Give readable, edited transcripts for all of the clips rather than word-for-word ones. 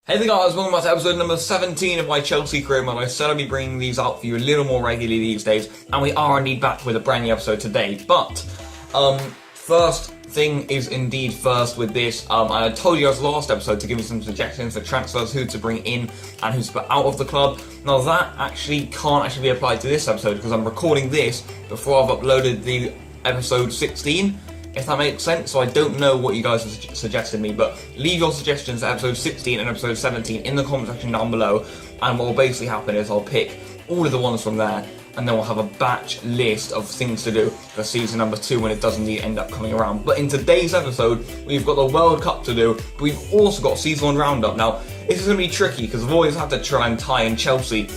Hey there guys, welcome back to episode number 17 of my Chelsea career mode. I said I'll be bringing these out for you a little more regularly these days, and we are indeed back with a brand new episode today. But, first thing is indeed first with this. I told you guys last episode to give me some suggestions for transfers, who to bring in and who to put out of the club. Now that can't be applied to this episode because I'm recording this before I've uploaded the episode 16. If that makes sense. So I don't know what you guys have suggested me, but leave your suggestions for episode 16 and episode 17 in the comment section down below, and what will basically happen is I'll pick all of the ones from there, and then we'll have a batch list of things to do for season number 2 when it does indeed end up coming around. But in today's episode, we've got the World Cup to do, but we've also got season 1 roundup. Now, this is going to be tricky because I've always had to try and tie in Chelsea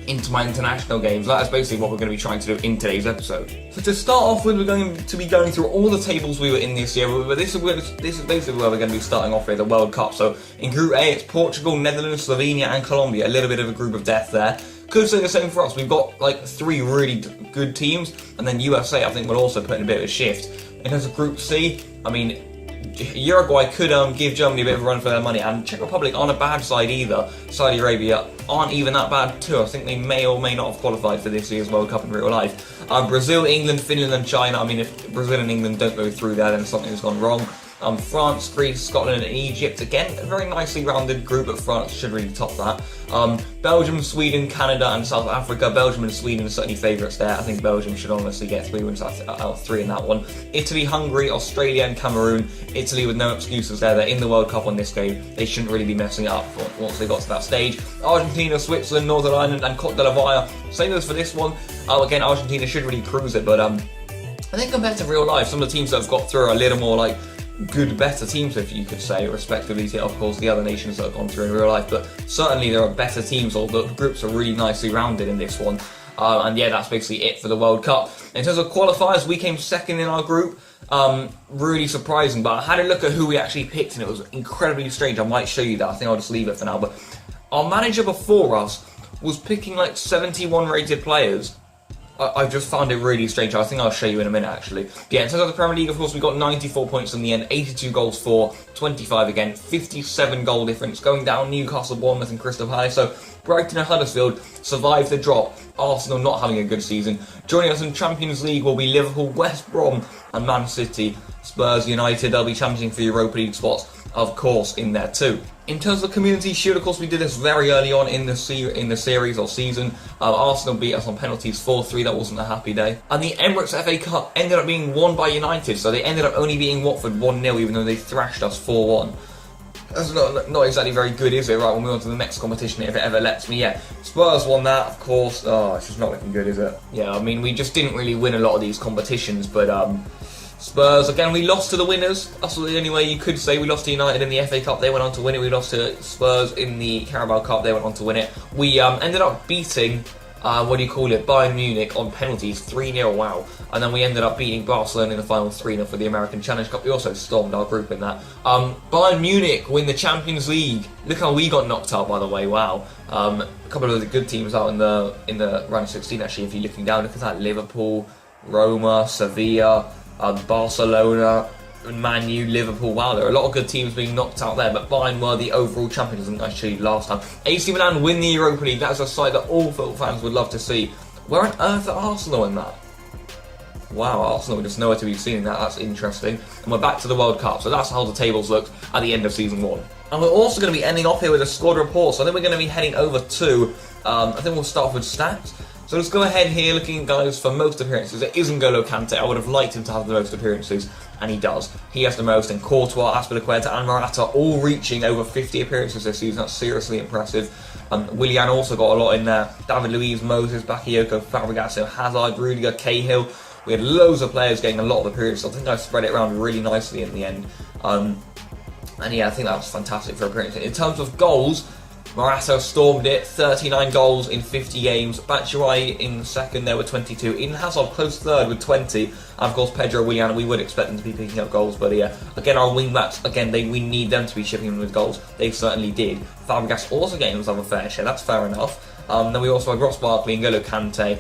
into my international games. That is basically what we're going to be trying to do in today's episode. So to start off with, we're going to be going through all the tables we were in this year, but this is basically where we're going to be starting off with the World Cup. So in Group A, it's Portugal, Netherlands, Slovenia and Colombia. A little bit of a group of death there. Could say the same for us. We've got like 3 really good teams, and then USA I think will also put in a bit of a shift. In terms of Group C, I mean, Uruguay could give Germany a bit of a run for their money, and Czech Republic aren't a bad side either. Saudi Arabia aren't even that bad too. I think they may or may not have qualified for this year's World Cup in real life. Brazil, England, Finland and China. I mean, if Brazil and England don't go through there, then something has gone wrong. France, Greece, Scotland and Egypt. Again, a very nicely rounded group, but France should really top that. Belgium, Sweden, Canada and South Africa. Belgium and Sweden are certainly favourites there. I think Belgium should honestly get 3 wins out of 3 in that one. Italy, Hungary, Australia and Cameroon. Italy with no excuses there. They're in the World Cup on this game. They shouldn't really be messing it up once they got to that stage. Argentina, Switzerland, Northern Ireland and Cote d'Ivoire. Same as for this one. Again, Argentina should really cruise it, but I think compared to real life, some of the teams that have got through are a little more like good, better teams, if you could say, respectively to, of course, the other nations that have gone through in real life. But certainly there are better teams, or the groups are really nicely rounded in this one. And yeah, that's basically it for the World Cup. In terms of qualifiers, we came second in our group. Really surprising, but I had a look at who we actually picked, and it was incredibly strange. I might show you that. I think I'll just leave it for now. But our manager before us was picking like 71 rated players. I just found it really strange. I think I'll show you in a minute, actually. Yeah, in terms of the Premier League, of course, we got 94 points in the end, 82 goals for, 25 again, 57 goal difference. Going down, Newcastle, Bournemouth and Crystal Palace. So Brighton and Huddersfield survived the drop. Arsenal not having a good season. Joining us in Champions League will be Liverpool, West Brom and Man City. Spurs, United, they'll be challenging for Europa League spots, of course, in there too. In terms of Community Shield, of course, we did this very early on in the series or season. Arsenal beat us on penalties 4-3. That wasn't a happy day. And the Emirates FA Cup ended up being won by United, so they ended up only beating Watford 1-0, even though they thrashed us 4-1. That's not exactly very good, is it? Right, we'll move on to the next competition if it ever lets me. Yeah, Spurs won that, of course. Oh, it's just not looking good, is it? Yeah, I mean, we just didn't really win a lot of these competitions, but Spurs, again, we lost to the winners. That's the only way you could say. We lost to United in the FA Cup, they went on to win it. We lost to Spurs in the Carabao Cup, they went on to win it. We ended up beating, Bayern Munich on penalties, 3-0, wow. And then we ended up beating Barcelona in the final 3-0 for the American Challenge Cup. We also stormed our group in that. Bayern Munich win the Champions League. Look how we got knocked out, by the way, wow. A couple of the good teams out in the round of 16, actually, if you're looking down. Look at that, Liverpool, Roma, Sevilla, Barcelona, Man U, Liverpool. Wow, there are a lot of good teams being knocked out there, but Bayern were the overall champions, and actually last time. AC Milan win the Europa League. That's a sight that all football fans would love to see. Where on earth are Arsenal in that? Wow, Arsenal just nowhere to be seen in that. That's interesting. And we're back to the World Cup, so that's how the tables looked at the end of season 1. And we're also going to be ending off here with a squad report, so I think we're going to be heading over to, I think we'll start off with stats. So let's go ahead here, looking guys for most appearances. It is N'Golo Kante. I would have liked him to have the most appearances, and he does. He has the most, and Courtois, Azpilicueta and Morata all reaching over 50 appearances this season. That's seriously impressive. Willian also got a lot in there. David Luiz, Moses, Bakayoko, Fabregas, Hazard, Rudiger, Cahill. We had loads of players getting a lot of appearances. I think I spread it around really nicely in the end. And yeah, I think that was fantastic for appearances. In terms of goals, Morata stormed it, 39 goals in 50 games. Batshuayi in second there with 22. Eden Hazard close third with 20. And of course Pedro, Willian, we would expect them to be picking up goals, but yeah, again our wing backs, again we need them to be shipping in with goals. They certainly did. Fabregas also getting himself a fair share, that's fair enough. Then we also had Ross Barkley and N'Golo Kante.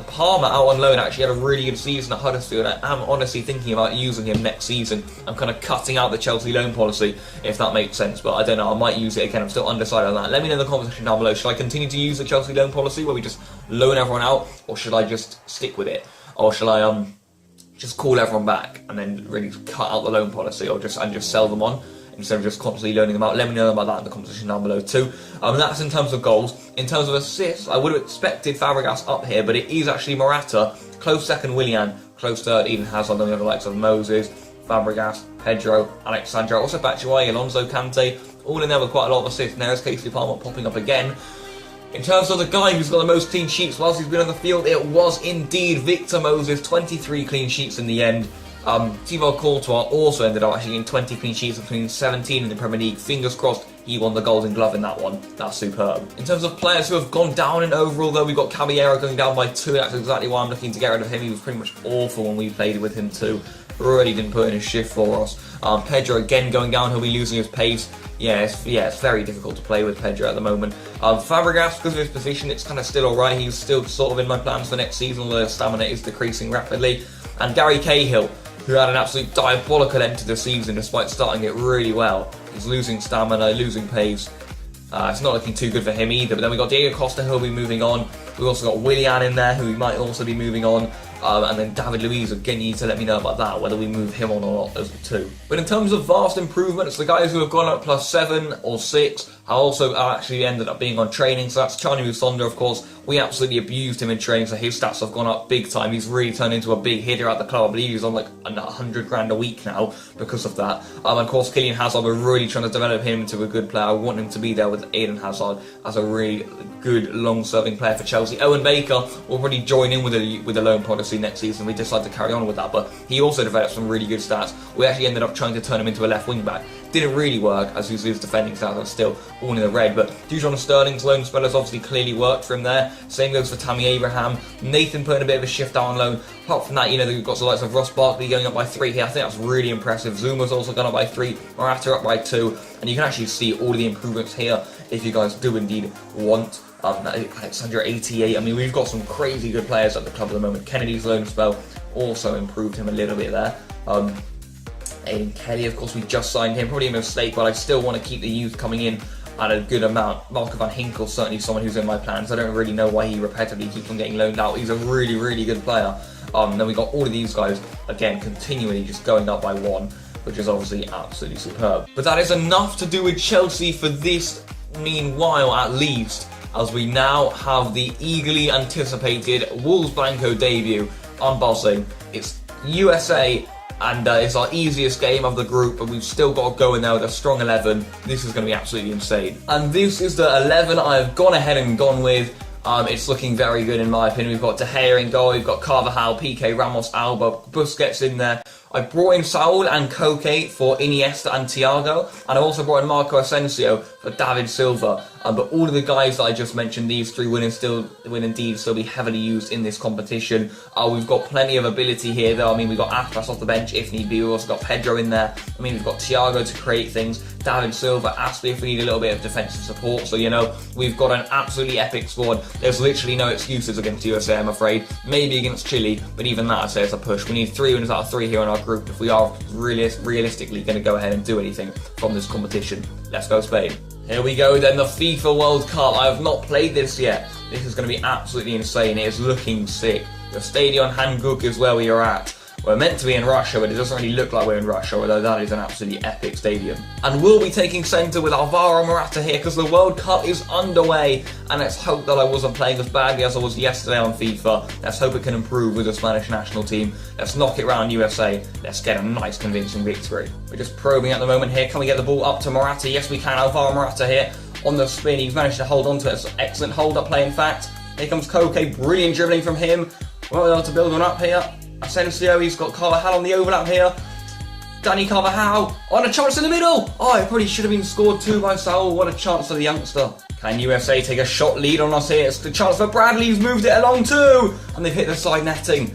Palmer out on loan actually had a really good season at Huddersfield. I am honestly thinking about using him next season. I'm kind of cutting out the Chelsea loan policy, if that makes sense, but I don't know, I might use it again. I'm still undecided on that. Let me know in the comment section down below. Should I continue to use the Chelsea loan policy where we just loan everyone out, or should I just stick with it? Or shall I just call everyone back and then really cut out the loan policy, or just sell them on instead of just constantly loaning them out? Let me know about that in the comment section down below too. That's in terms of goals. In terms of assists, I would have expected Fabregas up here, but it is actually Morata. Close second, Willian. Close third, Eden Hazard. Then we have the likes of Moses, Fabregas, Pedro, Alexandra, also Batshuayi, Alonso, Kante, all in there with quite a lot of assists. And there's Casey Palmer popping up again. In terms of the guy who's got the most clean sheets whilst he's been on the field, it was indeed Victor Moses. 23 clean sheets in the end. Thibaut Courtois also ended up actually getting 20 clean sheets, between 17 in the Premier League. Fingers crossed he won the Golden Glove in that one. That's superb. In terms of players who have gone down in overall, though, we've got Caballero going down by 2. That's exactly why I'm looking to get rid of him. He was pretty much awful when we played with him too. Really didn't put in a shift for us. Pedro again going down. He'll be losing his pace. Yeah, it's very difficult to play with Pedro at the moment. Fabregas, because of his position, it's kind of still alright. He's still sort of in my plans for next season, although his stamina is decreasing rapidly. And Gary Cahill, who had an absolute diabolical end to the season despite starting it really well. He's losing stamina, losing pace. It's not looking too good for him either. But then we've got Diego Costa, who'll be moving on. We've also got Willian in there, who might also be moving on. And then David Luiz, again, you need to let me know about that, whether we move him on or not as too. But in terms of vast improvements, the guys who have gone up +7 or 6 also actually ended up being on training. So that's Chani Musonda, of course. We absolutely abused him in training, so his stats have gone up big time. He's really turned into a big hitter at the club. I believe he's on like 100 grand a week now because of that. And of course, Kylian Hazard, we're really trying to develop him into a good player. I want him to be there with Eden Hazard as a really good, long-serving player for Chelsea. Owen Baker will probably join in with the loan policy next season. We decided to carry on with that, but he also developed some really good stats. We actually ended up trying to turn him into a left wing back. Didn't really work, as his defending stats are still all in the red, but Dujon Sterling's loan spell has obviously clearly worked for him there. Same goes for Tammy Abraham. Nathan putting a bit of a shift down on loan. Apart from that, you know, we've got the likes of Ross Barkley going up by 3 here. I think that's really impressive. Zuma's also gone up by 3. Morata up by 2. And you can actually see all of the improvements here if you guys do indeed want. Alexandra 88. I mean, we've got some crazy good players at the club at the moment. Kennedy's loan spell also improved him a little bit there. Aiden Kelly, of course, we just signed him. Probably a mistake, but I still want to keep the youth coming in at a good amount. Marco van Ginkel, certainly someone who's in my plans. I don't really know why he repetitively keeps on getting loaned out. He's a really, really good player. Then we got all of these guys, again, continually just going up by 1, which is obviously absolutely superb. But that is enough to do with Chelsea for this meanwhile, at least, as we now have the eagerly anticipated Wolves Blanco debut. I'm buzzing. It's USA, and it's our easiest game of the group, but we've still got to go in there with a strong 11. This is going to be absolutely insane. And this is the 11 I've gone ahead and gone with. It's looking very good in my opinion. We've got De Gea in goal, we've got Carvajal, PK, Ramos, Alba, Busquets in there. I brought in Saul and Koke for Iniesta and Thiago, and I also brought in Marco Asensio for David Silva. But all of the guys that I just mentioned, these 3 will indeed still be heavily used in this competition. We've got plenty of ability here though. I mean, we've got Atlas off the bench if need be. We've also got Pedro in there. I mean, we've got Thiago to create things, David Silva, Ashley if we need a little bit of defensive support. So, you know, we've got an absolutely epic squad. There's literally no excuses against USA, I'm afraid. Maybe against Chile, but even that I'd say is a push. We need 3 winners out of 3 here in our group if we are realistically going to go ahead and do anything from this competition. Let's go Spain. Here we go then, the FIFA World Cup. I have not played this yet. This is going to be absolutely insane. It is looking sick. The Stadion Hanguk is where we are at. We're meant to be in Russia, but it doesn't really look like we're in Russia, although that is an absolutely epic stadium. And we'll be taking centre with Alvaro Morata here, because the World Cup is underway, and let's hope that I wasn't playing as badly as I was yesterday on FIFA. Let's hope it can improve with the Spanish national team. Let's knock it round USA. Let's get a nice convincing victory. We're just probing at the moment here. Can we get the ball up to Morata? Yes, we can. Alvaro Morata here on the spin. He's managed to hold on to it. It's an excellent hold-up play, in fact. Here comes Koke. Brilliant dribbling from him. Well able to build one up here. Asensio, he's got Carvajal on the overlap here. Danny Carvajal on a chance in the middle. Oh, it probably should have been scored 2 by Saul. What a chance for the youngster. Can USA take a shot lead on us here? It's the chance for Bradley, who's moved it along too. And they've hit the side netting.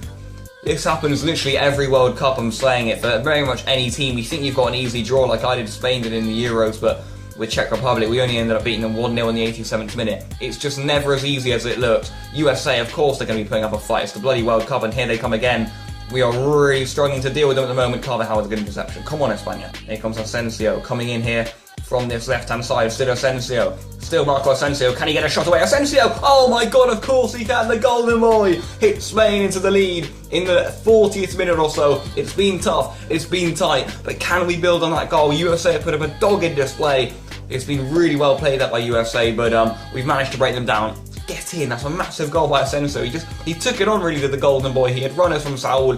This happens literally every World Cup. I'm saying it for very much any team. You think you've got an easy draw like I did, Spain did in the Euros, but with Czech Republic. We only ended up beating them 1-0 in the 87th minute. It's just never as easy as it looks. USA, of course, they're going to be putting up a fight. It's the bloody World Cup, and here they come again. We are really struggling to deal with them at the moment. Carvajal's a good interception. Come on, España. Here comes Asensio coming in here from this left-hand side. Still Asensio. Still Marco Asensio. Can he get a shot away? Asensio! Oh my god, of course he can. The golden boy hits Spain into the lead in the 40th minute or so. It's been tough. It's been tight. But can we build on that goal? USA have put up a dogged display. It's been really well played up by USA, but we've managed to break them down. Get in, that's a massive goal by Asensio. He took it on really with the golden boy. He had runners from Saul.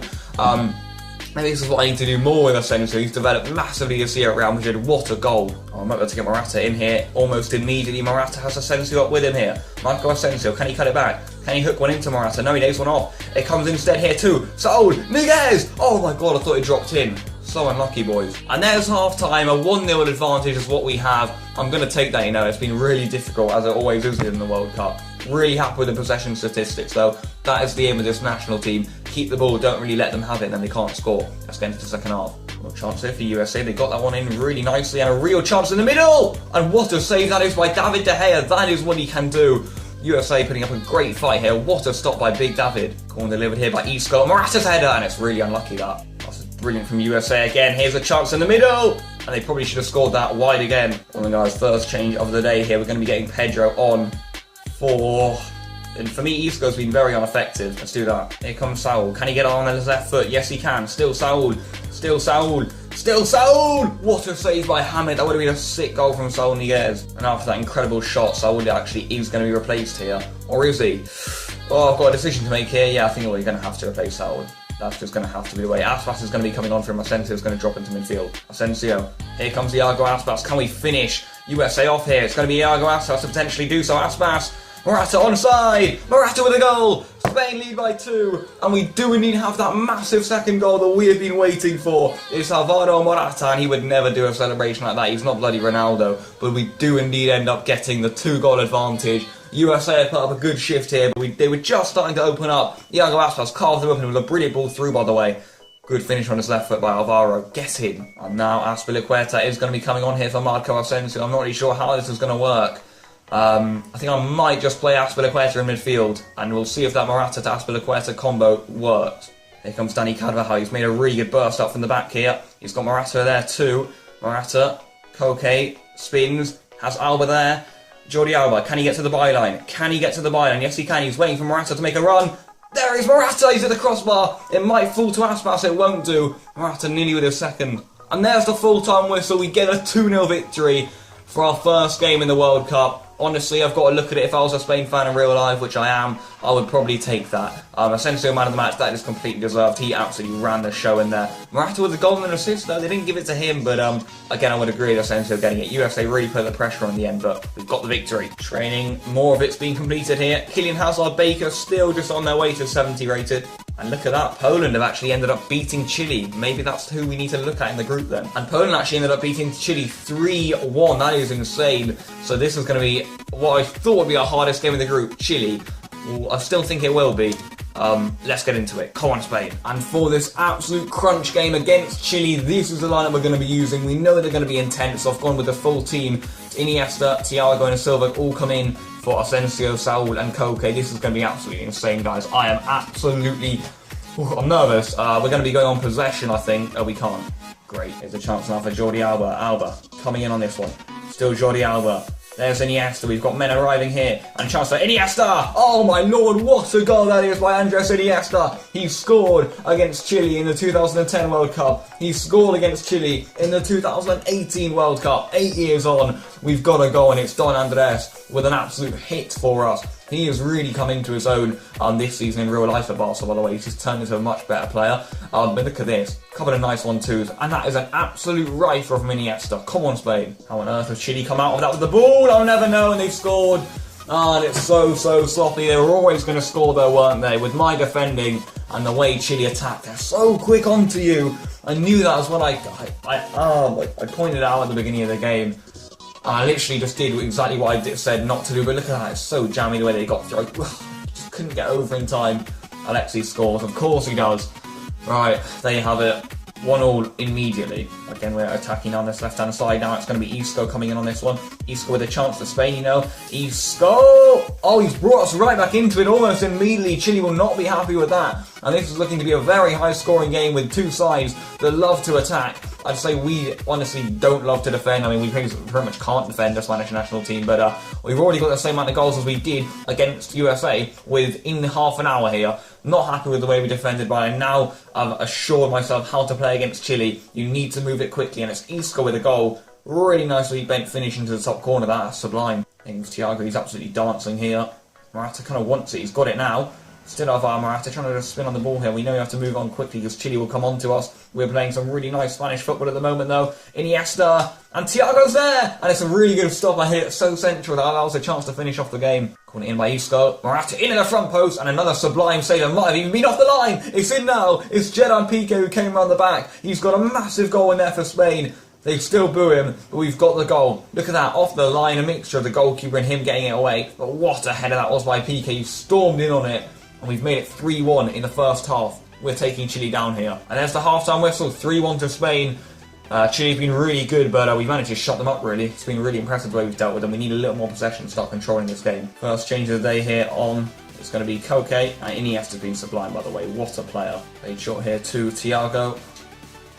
Maybe this is what I need to do more with Asensio. He's developed massively this year at Real Madrid. What a goal. Oh, I might be able to get Morata in here almost immediately. Morata has Asensio up with him here. Marco Asensio, can he cut it back? Can he hook one into Morata? No, he lays one off. It comes instead here too. Saul, Niguez! Oh my god, I thought it dropped in. So unlucky, boys. And there's half-time. A 1-0 advantage is what we have. I'm going to take that, it's been really difficult, as it always is in the World Cup. Really happy with the possession statistics, though. That is the aim of this national team. Keep the ball, don't really let them have it, and then they can't score. Let's get into the second half. No chance here for USA. They got that one in really nicely, and a real chance in the middle! And what a save that is by David De Gea. That is what he can do. USA putting up a great fight here. What a stop by Big David. Corner delivered here by Isco. Morata's header, and it's really unlucky that. That's brilliant from USA again. Here's a chance in the middle! And they probably should have scored that wide again. Well, guys, first change of the day here. We're going to be getting Pedro on and for me, Isco's been very ineffective. Let's do that. Here comes Saul. Can he get on his left foot? Yes, he can. Still Saul. Still Saul. Still Saul! What a save by Hamid. That would have been a sick goal from Saul Niguez. And after that incredible shot, Saul actually is going to be replaced here. Or is he? Oh, I've got a decision to make here. Yeah, I think we're going to have to replace Saul. That's just going to have to be the way. Aspas is going to be coming on for him. Asensio is going to drop into midfield. Asensio. Here comes Iago Aspas. Can we finish USA off here? It's going to be Iago Aspas to potentially do so. Aspas. Morata onside! Morata with a goal! Spain lead by 2, and we do indeed have that massive second goal that we have been waiting for. It's Alvaro Morata, and he would never do a celebration like that. He's not bloody Ronaldo, but we do indeed end up getting the 2-goal advantage. USA have put up a good shift here, but they were just starting to open up. Iago Aspas carved them open with a brilliant ball through, by the way. Good finish on his left foot by Alvaro. Get in. And now Azpilicueta is going to be coming on here for Marco Asensio. I'm not really sure how this is going to work. I think I might just play Azpilicueta in midfield, and we'll see if that Morata to Azpilicueta combo works. Here comes Dani Carvajal. He's made a really good burst up from the back here. He's got Morata there too. Morata, Koke, spins, has Alba there. Jordi Alba, can he get to the byline? Can he get to the byline? Yes, he can. He's waiting for Morata to make a run. There is Morata. He's at the crossbar. It might fall to Aspas. It won't do. Morata nearly with his second. And there's the full-time whistle. We get a 2-0 victory for our first game in the World Cup. Honestly, I've got to look at it. If I was a Spain fan in real life, which I am, I would probably take that. Asensio, man of the match, that is completely deserved. He absolutely ran the show in there. Morata with the golden assist, though. They didn't give it to him, but again, I would agree with Asensio getting it. USA really put the pressure on the end, but we've got the victory. Training, more of it's being completed here. Kylian Hazard, Baker still just on their way to 70 rated. And look at that, Poland have actually ended up beating Chile. Maybe that's who we need to look at in the group then. And Poland actually ended up beating Chile 3-1. That is insane. So this is going to be what I thought would be our hardest game in the group. Chile. Well, I still think it will be. Let's get into it. Come on, Spain. And for this absolute crunch game against Chile, this is the lineup we're going to be using. We know they're going to be intense, so I've gone with the full team. Iniesta, Thiago and Silva all come in for Asensio, Saul and Koke. This is going to be absolutely insane, guys. I am absolutely... I'm nervous. We're going to be going on possession, I think. Oh, we can't. Great. There's a chance now for Jordi Alba. Alba coming in on this one. Still Jordi Alba. There's Iniesta. We've got men arriving here. And a chance for Iniesta! Oh my lord, what a goal that is by Andres Iniesta! He scored against Chile in the 2010 World Cup. He scored against Chile in the 2018 World Cup. 8 years on, we've got a goal, and it's Don Andres with an absolute hit for us. He has really come into his own this season in real life at Barca, by the way. He's just turned into a much better player. But look at this. A couple of nice 1-2s. And that is an absolute rifle from Iniesta. Come on, Spain. How on earth has Chile come out of that with the ball? I'll never know. And they've scored. And it's so sloppy. They were always going to score though, weren't they? With my defending and the way Chile attacked, they're so quick onto you. I knew that was when I pointed out at the beginning of the game. And I literally just did exactly what I said not to do, but look at that, it's so jammy the way they got through. I just couldn't get over in time. Alexi scores, of course he does. Right, there you have it. 1-1 immediately. Again, we're attacking on this left-hand side now. It's going to be Isco coming in on this one. Isco with a chance for Spain, you know. Isco! Oh, he's brought us right back into it almost immediately. Chile will not be happy with that. And this is looking to be a very high-scoring game with two sides that love to attack. I'd say we honestly don't love to defend. I mean, we pretty much can't defend the Spanish national team, but we've already got the same amount of goals as we did against USA within half an hour here. Not happy with the way we defended, but I now have assured myself how to play against Chile. You need to move it quickly, and it's Isco with a goal. Really nicely bent finish into the top corner. That's sublime. Thanks, Thiago. He's absolutely dancing here. Morata kind of wants it. He's got it now. Still have our Morata trying to just spin on the ball here. We know we have to move on quickly because Chile will come on to us. We're playing some really nice Spanish football at the moment though. Iniesta, and Thiago's there! And it's a really good stop. I hit it so central that allows a chance to finish off the game. Calling it in by Isco. Morata into the front post, and another sublime save. It might have even been off the line. It's in now. It's Gerard Piqué who came around the back. He's got a massive goal in there for Spain. They still boo him, but we've got the goal. Look at that, off the line, a mixture of the goalkeeper and him getting it away. But what a header that was by Piqué. He stormed in on it. And we've made it 3-1 in the first half. We're taking Chile down here. And there's the half-time whistle, 3-1 to Spain. Chile's been really good, but we've managed to shut them up, really. It's been really impressive the way we've dealt with them. We need a little more possession to start controlling this game. First change of the day here on, it's going to be Koke. And Iniesta's been sublime, by the way. What a player. Played short here to Thiago.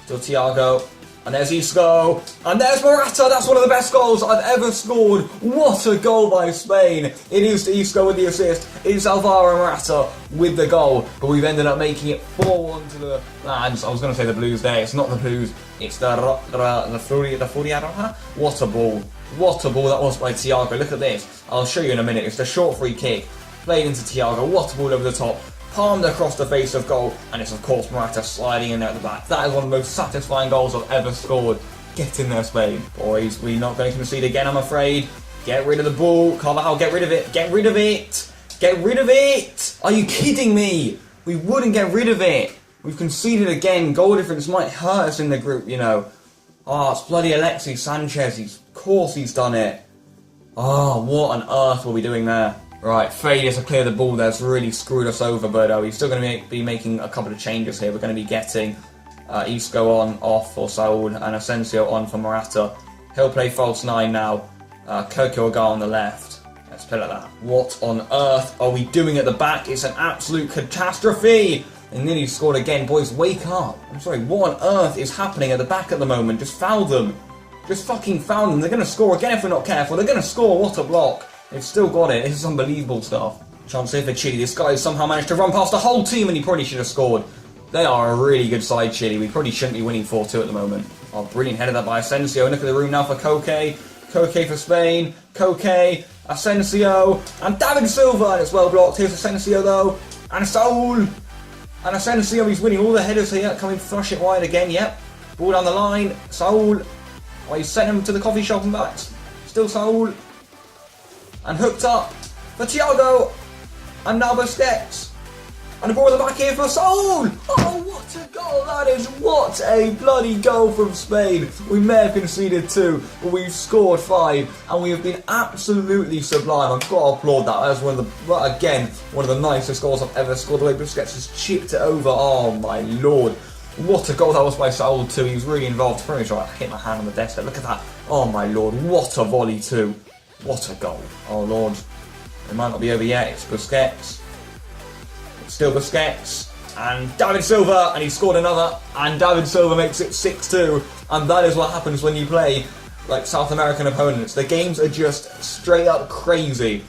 Still Thiago. And there's Isco, and there's Morata. That's one of the best goals I've ever scored. What a goal by Spain. It is to Isco with the assist. It is Alvaro Morata with the goal. But we've ended up making it 4-1 to the lads. I was going to say the Blues there. It's not the Blues. It's the Furia. What a ball. What a ball that was by Thiago. Look at this. I'll show you in a minute. It's the short free kick. Played into Thiago. What a ball over the top. Palmed across the face of goal, and it's of course Morata sliding in there at the back. That is one of the most satisfying goals I've ever scored. Get in there, Spain. Boys, we're not going to concede again, I'm afraid. Get rid of the ball. Carvajal, get rid of it. Get rid of it. Get rid of it. Are you kidding me? We wouldn't get rid of it. We've conceded again. Goal difference might hurt us in the group, you know. Oh, it's bloody Alexis Sanchez. Of course he's done it. Oh, what on earth were we doing there? Right, failure to clear the ball there's really screwed us over, but we're still going to be making a couple of changes here. We're going to be getting Isco on, off for Saul, and Asensio on for Morata. He'll play false 9 now. Coco will go on the left. Let's play like that. What on earth are we doing at the back? It's an absolute catastrophe! And nearly scored again. Boys, wake up. I'm sorry, what on earth is happening at the back at the moment? Just foul them. Just fucking foul them. They're going to score again if we're not careful. They're going to score. What a block. They've still got it. This is unbelievable stuff. Chance here for Chile. This guy has somehow managed to run past the whole team and he probably should have scored. They are a really good side, Chile. We probably shouldn't be winning 4-2 at the moment. Oh, brilliant header that by Asensio. Look at the room now for Koke. Koke for Spain. Koke. Asensio. And David Silva. And it's well blocked. Here's Asensio though. And Saul. And Asensio. He's winning all the headers here. Coming thrush it wide again. Yep. Ball down the line. Saul. Oh, he's sent him to the coffee shop and back. Still Saul. And hooked up for Thiago, and now Busquets, and the ball in the back here for Saul. Oh, what a goal that is! What a bloody goal from Spain. We may have conceded 2, but we've scored 5, and we have been absolutely sublime. I've got to applaud that. That's one of the nicest goals I've ever scored. The way Busquets has chipped it over. Oh my lord. What a goal that was by Saul too. He was really involved. Pretty sure I hit my hand on the desk there. Look at that. Oh my lord. What a volley too. What a goal. Oh lord. It might not be over yet. It's Busquets. It's still Busquets. And David Silva. And he scored another. And David Silva makes it 6-2. And that is what happens when you play like South American opponents. The games are just straight up crazy.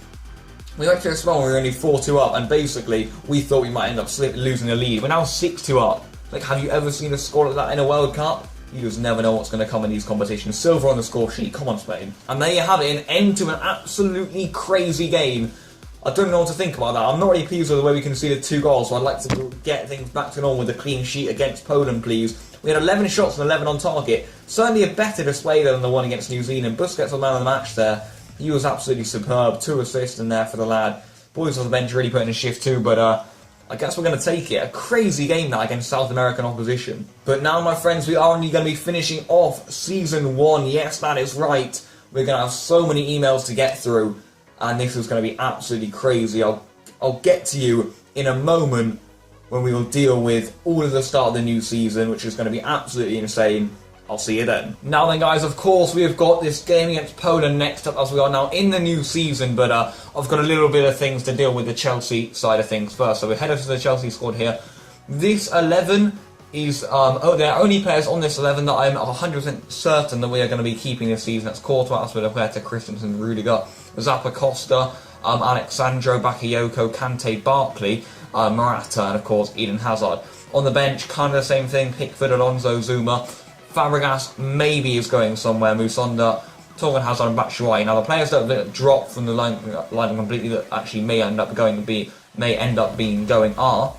We went to a spell where we were only 4-2 up. And basically, we thought we might end up losing the lead. We're now 6-2 up. Like, have you ever seen a score like that in a World Cup? You just never know what's going to come in these competitions. Silver on the score sheet. Come on, Spain. And there you have it, an end to an absolutely crazy game. I don't know what to think about that. I'm not really pleased with the way we conceded 2 goals, so I'd like to get things back to normal with a clean sheet against Poland, please. We had 11 shots and 11 on target. Certainly a better display than the one against New Zealand. Busquets was man of the match there. He was absolutely superb. 2 assists in there for the lad. Boys on the bench really putting a shift too, but I guess we're going to take it. A crazy game that against South American opposition. But now, my friends, we are only going to be finishing off Season 1. Yes, that is right. We're going to have so many emails to get through. And this is going to be absolutely crazy. I'll get to you in a moment when we will deal with all of the start of the new season, which is going to be absolutely insane. I'll see you then. Now then, guys, of course, we have got this game against Poland next up, as we are now in the new season, but I've got a little bit of things to deal with the Chelsea side of things first. So we head over to the Chelsea squad here. This 11 is, there are only players on this 11 that I'm 100% certain that we are going to be keeping this season. That's Courtois, Aspilicueta, Christensen, Rudiger, Zappacosta, Alexandro, Bakayoko, Kante, Barkley, Morata, and of course Eden Hazard. On the bench, kind of the same thing, Pickford, Alonso, Zuma. Fabregas maybe is going somewhere, Musonda, Torgan Hazard and Batshuayi. Now the players that have dropped from the line completely that actually may end up being going are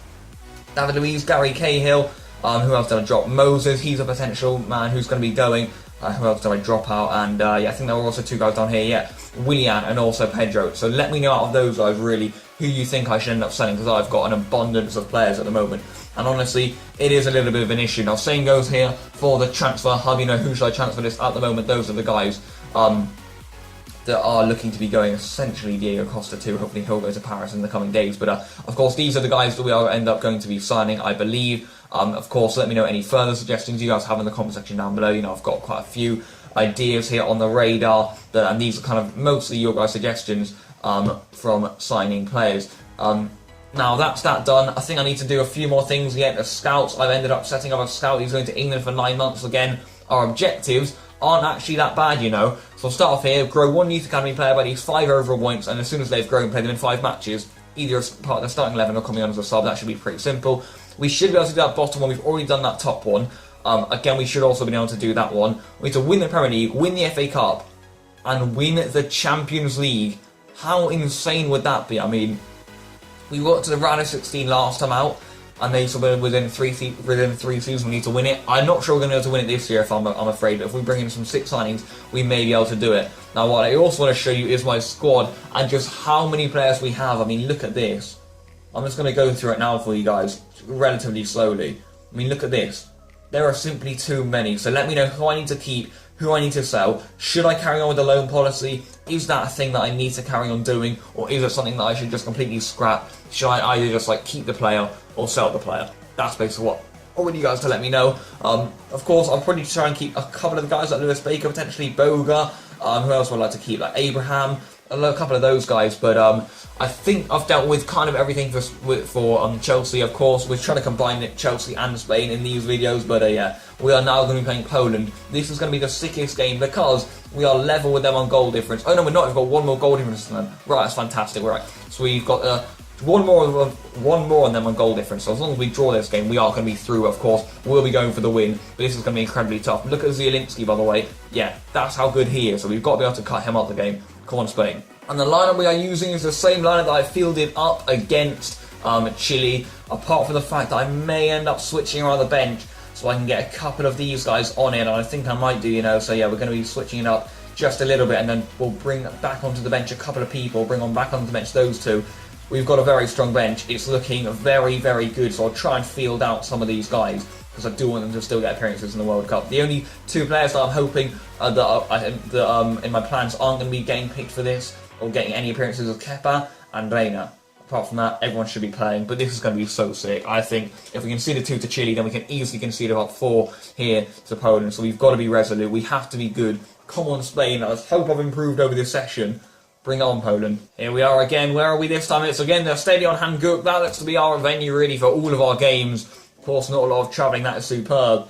David Luiz, Gary Cahill, who else did I drop? Moses, he's a potential man who's going to be going. Who else did I drop out? And yeah, I think there were also 2 guys down here, yeah. Willian and also Pedro. So let me know out of those guys really who you think I should end up selling, because I've got an abundance of players at the moment. And honestly, it is a little bit of an issue. Now, same goes here for the transfer hub. You know, who should I transfer this at the moment? Those are the guys that are looking to be going, essentially Diego Costa too. Hopefully he'll go to Paris in the coming days. But of course, these are the guys that we will end up going to be signing, I believe. Of course, let me know any further suggestions you guys have in the comment section down below. You know, I've got quite a few ideas here on the radar, and these are kind of mostly your guys' suggestions from signing players. Now that's that done. I think I need to do a few more things yet. The scouts, I've ended up setting up a scout. He's going to England for 9 months again. Our objectives aren't actually that bad, you know. So I'll start off here, grow 1 youth academy player by at least 5 overall points, and as soon as they've grown, play them in 5 matches, either as part of the starting 11 or coming on as a sub. That should be pretty simple. We should be able to do that bottom one. We've already done that top one. Again, we should also be able to do that one. We need to win the Premier League, win the FA Cup, and win the Champions League. How insane would that be? I mean, we got to the round of 16 last time out, and they sort of within three seasons we need to win it. I'm not sure we're going to be able to win it this year, I'm afraid. But if we bring in some 6 signings, we may be able to do it. Now, what I also want to show you is my squad and just how many players we have. I mean, look at this. I'm just going to go through it now for you guys, relatively slowly. I mean, look at this. There are simply too many. So let me know who I need to keep, who I need to sell. Should I carry on with the loan policy? Is that a thing that I need to carry on doing, or is it something that I should just completely scrap? Should I either just like keep the player or sell the player? That's basically what I want you guys to let me know. Of course, I'll probably try and keep a couple of the guys like Lewis Baker, potentially Boga. Who else would I like to keep? Like Abraham. A couple of those guys, but I think I've dealt with kind of everything for Chelsea. Of course, we're trying to combine Chelsea and Spain in these videos, but yeah, we are now going to be playing Poland. This is going to be the sickest game because we are level with them on goal difference. Oh no, we're not. We've got 1 more goal difference than them. Right, that's fantastic. Right, so we've got one more on them on goal difference. So as long as we draw this game, we are going to be through. Of course, we'll be going for the win, but this is going to be incredibly tough. Look at Zielinski, by the way. Yeah, that's how good he is. So we've got to be able to cut him out the game. Come on, Spain. And the lineup we are using is the same lineup that I fielded up against Chile, apart from the fact that I may end up switching around the bench so I can get a couple of these guys on it, and I think I might do, you know. So yeah, we're going to be switching it up just a little bit, and then we'll bring back onto the bench a couple of people, bring on back onto the bench those 2. We've got a very strong bench. It's looking very, very good, so I'll try and field out some of these guys, because I do want them to still get appearances in the World Cup. The only 2 players that I'm hoping that in my plans aren't going to be getting picked for this, or getting any appearances of Kepa and Reina. Apart from that, everyone should be playing, but this is going to be so sick. I think if we concede a 2 to Chile, then we can easily concede about 4 here to Poland, so we've got to be resolute. We have to be good. Come on, Spain. I hope I've improved over this session. Bring it on, Poland. Here we are again. Where are we this time? It's again the Stadion Hanguk. That looks to be our venue, really, for all of our games. Of course, not a lot of travelling. That is superb.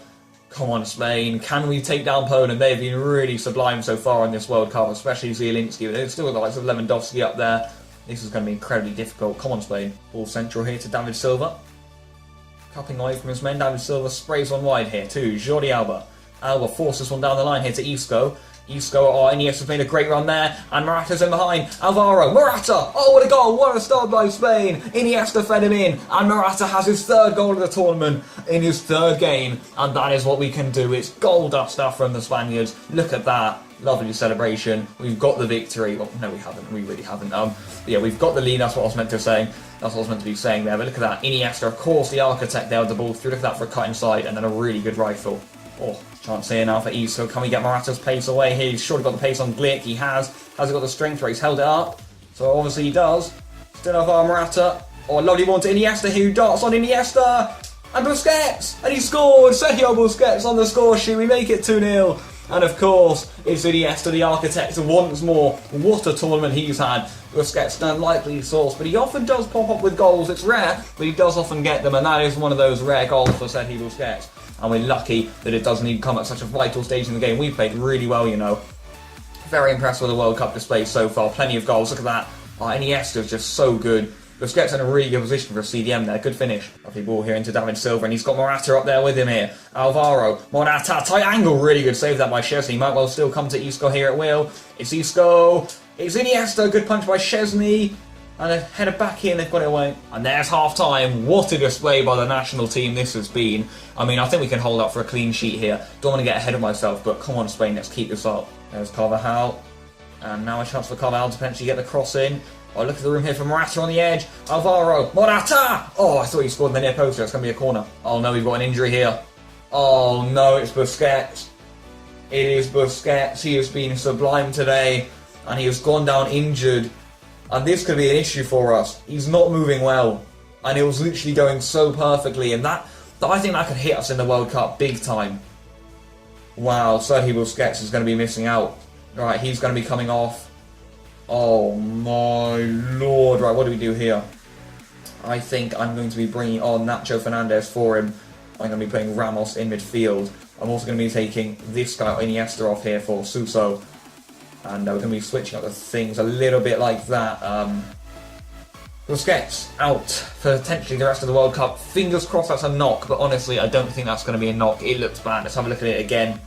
Come on, Spain. Can we take down Poland? They've been really sublime so far in this World Cup, especially Zielinski. They've still got the likes of Lewandowski up there. This is going to be incredibly difficult. Come on, Spain. Ball central here to David Silva. Cupping away from his men. David Silva sprays one wide here to Jordi Alba. Alba forces one down the line here to Isco. Iniesta's made a great run there, and Morata's in behind. Alvaro, Morata! Oh, what a goal! What a start by Spain! Iniesta fed him in, and Morata has his 3rd goal of the tournament in his 3rd game, and that is what we can do. It's goal dust stuff from the Spaniards. Look at that. Lovely celebration. We've got the victory. Well, no, we haven't. We really haven't. Yeah, we've got the lead. That's what I was meant to say. That's what I was meant to be saying there. But look at that. Iniesta, of course, the architect there with the ball through. Look at that for a cut inside, and then a really good rifle. Oh, chance here now for Isco. Can we get Morata's pace away here? He's surely got the pace on Glick. Has he got the strength where he's held it up? So obviously he does. Still have our Morata. Oh, a lovely one to Iniesta here, who darts on Iniesta. And Busquets! And he scored! Sergio Busquets on the score sheet. We make it 2-0. And of course, it's Iniesta, the architect, once more. What a tournament he's had. Busquets, an unlikely source, but he often does pop up with goals. It's rare, but he does often get them, and that is one of those rare goals for Sergio Busquets. And we're lucky that it doesn't even come at such a vital stage in the game. We've played really well, you know. Very impressed with the World Cup display so far. Plenty of goals. Look at that. Oh, Iniesta is just so good. Busquets in a really good position for a CDM there. Good finish. Lovely ball here into David Silva, and he's got Morata up there with him here. Alvaro, Morata, tight angle. Really good save that by Szczesny. Might well still come to Isco here at will. It's Isco. It's Iniesta. Good punch by Szczesny. And a header back here, and they've got it away. And there's half-time. What a display by the national team this has been. I mean, I think we can hold up for a clean sheet here. Don't want to get ahead of myself, but come on, Spain, let's keep this up. There's Carvajal. And now a chance for Carvajal to potentially get the cross in. Oh, look at the room here for Morata on the edge. Alvaro, Morata! Oh, I thought he scored in the near post. It's going to be a corner. Oh no, we've got an injury here. Oh no, it's Busquets. It is Busquets. He has been sublime today, and he has gone down injured. And this could be an issue for us. He's not moving well, and it was literally going so perfectly. And that I think that could hit us in the World Cup big time. Wow, Sergio Busquets is going to be missing out. Right, he's going to be coming off. Oh my lord. Right, what do we do here? I think I'm going to be bringing on Nacho Fernandez for him. I'm going to be putting Ramos in midfield. I'm also going to be taking this guy, Iniesta, off here for Suso. And we're going to be switching up the things a little bit like that. Busquets out for potentially the rest of the World Cup. Fingers crossed that's a knock, but honestly, I don't think that's going to be a knock. It looks bad. Let's have a look at it again.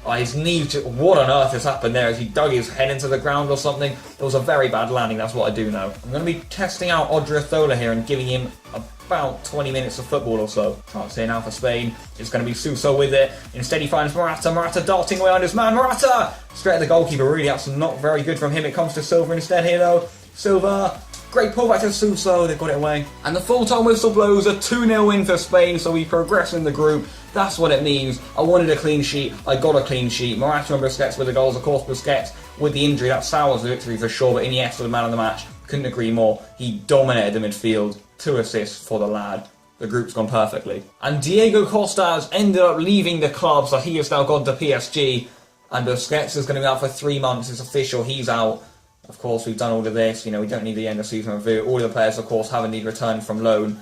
Oh, his knee, what on earth has happened there? As he dug his head into the ground or something? It was a very bad landing, that's what I do know. I'm going to be testing out Odriozola here and giving him about 20 minutes of football or so. Chance here now for Spain. It's going to be Suso with it. Instead he finds Morata. Morata darting away on his man. Morata! Straight at the goalkeeper, really. That's not very good from him. It comes to Silva instead here though. Silva. Great pullback to Suso, they've got it away. And the full-time whistle blows, a 2-0 win for Spain, so we progress in the group. That's what it means. I wanted a clean sheet, I got a clean sheet. Morata and Busquets with the goals, of course Busquets with the injury, that sours the victory for sure, but Iniesta, the man of the match, couldn't agree more. He dominated the midfield, 2 assists for the lad. The group's gone perfectly. And Diego Costa has ended up leaving the club, so he has now gone to PSG. And Busquets is going to be out for 3 months, it's official, he's out. Of course, we've done all of this, you know, we don't need the end of season review. All of the players, of course, have indeed returned from loan,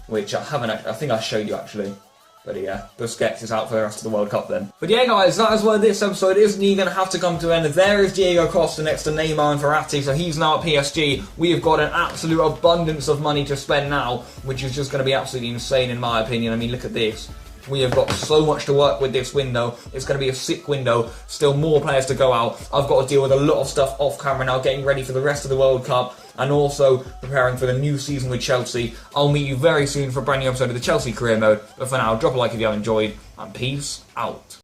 which I think I showed you actually. But yeah, Busquets is out for the rest of the World Cup then. But yeah, guys, that is where this episode isn't even going to have to come to an end. There is Diego Costa next to Neymar and Verratti, so he's now at PSG. We have got an absolute abundance of money to spend now, which is just going to be absolutely insane in my opinion. I mean, look at this. We have got so much to work with this window. It's going to be a sick window. Still more players to go out. I've got to deal with a lot of stuff off camera now, getting ready for the rest of the World Cup and also preparing for the new season with Chelsea. I'll meet you very soon for a brand new episode of the Chelsea Career Mode. But for now, drop a like if you have enjoyed, and peace out.